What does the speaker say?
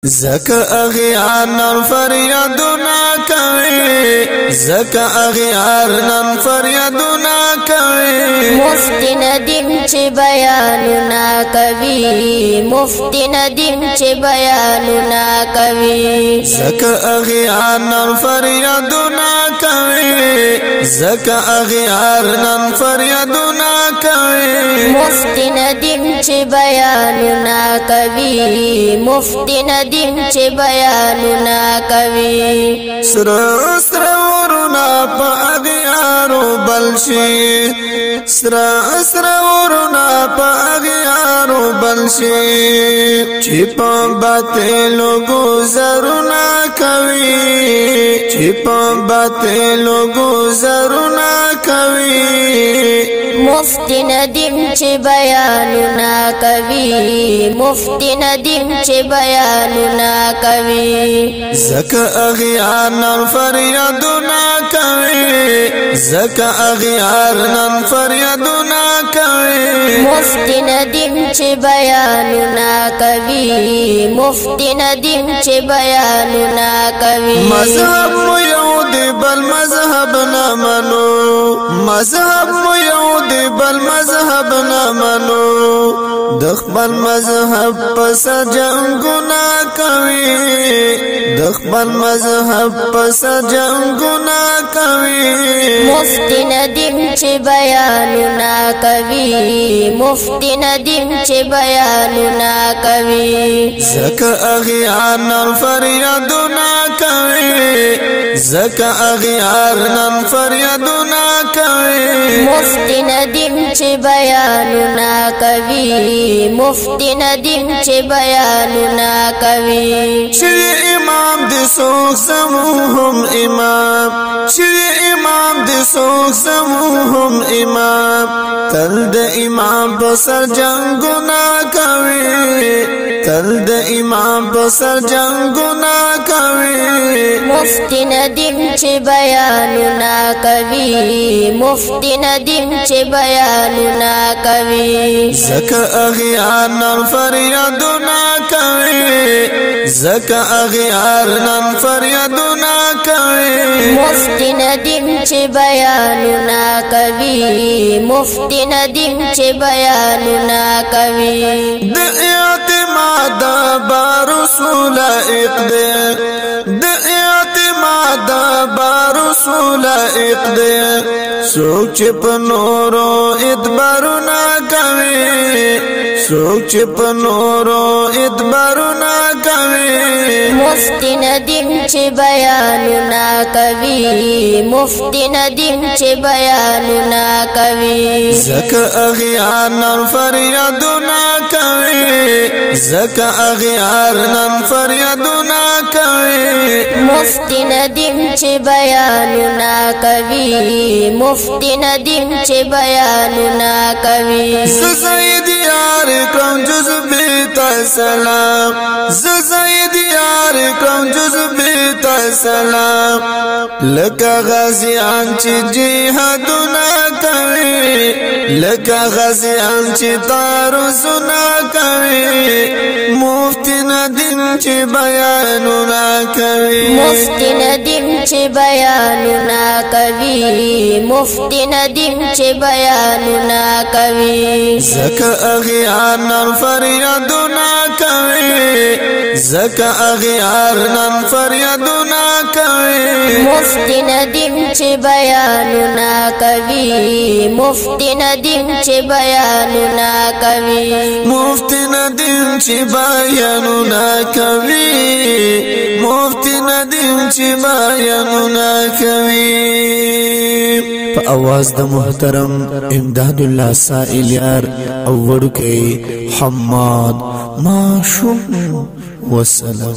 زکا اغیار نن فریادونا کوي زکا اغیار نن فریادونا کوي مفتی ندیم چې بیانونا کوي مفتی ندیم چې بیانونا کوي زکا اغیار نن فریادونا کوي زکا اغیار نن فریادونا کوي مفتی ندیم چې بیانونا کوي مفتی ندیم چې بیانونا کوي سره سره ورنا په اغیارو بلشي سره سره ورنا په اغیارو بلشي چې په باطلو گزارونه کوي چې په باطلو گزارونه کوي مفتی ندیم چې بیانونا کوي مفتی ندیم چې بیانونا کوي زکا اغیار نن فریادونا کوي زکا اغیار نن فریادونا کوي مفتی ندیم چې بیانونا کوي مفتی ندیم چې بیانونا کوي مذهب مو یو دی بل مذهب نه منو مذهب مو یو دی بل مذهب نه منو د خپل مذهب پس جنگونه کوي د خپل مذهب پس جنگونه کوي مفتی ندیم چې بیانونا کوي مفتی ندیم چې بیانونا کوي زکا اغیار نن فریادونا کوي زکا اغیار نن فریادونا کوي مفتی ندیم چې بیانونا کوي مفتی ندیم چې بیانونا کوي چې امام دې څوک زموږ امام چې امام دې څوک زموږ امام تل د امام په سر جنگونه کوي تل د امام په سر جنگونه کوي مفتی ندیم چې بیانونا کوي مفتی ندیم چې بیانونا کوي زکا اغیار نن فریادونا کوي زکا اغیار نن فریادونا کوي مفتی ندیم چې بیانونا کوي مفتی ندیم چې بیانونا کوي د اعتماد برسول اقدام د اعتماد برسول اقدام سوچ په نورو ادبارونه کوي سوچ په نورو ادبارونه کوي مفتی ندیم چې بیانونا کوي مفتی ندیم چې بیانونا کوي زکا اغیار نن فریادونا کوي زکا اغیار نن فریادونا کوي مفتی ندیم چې بیانونا کوي مفتی ندیم چې بیانونا کوي زید یار کړم جذبه ته سلام زید یار کړم جذبه ته سلام لکه غازیان چې جهادونه کوي لکه غازیان چې تعرضونه کوي مفتی ندیم چې بیانونا کوي مفتی ندیم چې بیانونا کوي مفتی ندیم چې بیانونا کوي زکا اغیار نن فریادونا کوي زکا اغیار نن فریادونا کوي مفتی ندیم چې بیانونا کوي مفتی ندیم چې بیانونا کوي مفتی ندیم چې بیانونا کوي مفتی ندیم چې بیانونا کوي په आवाज د محترم امداد الله سائل یار او ورکه حماد ماشوم والسلام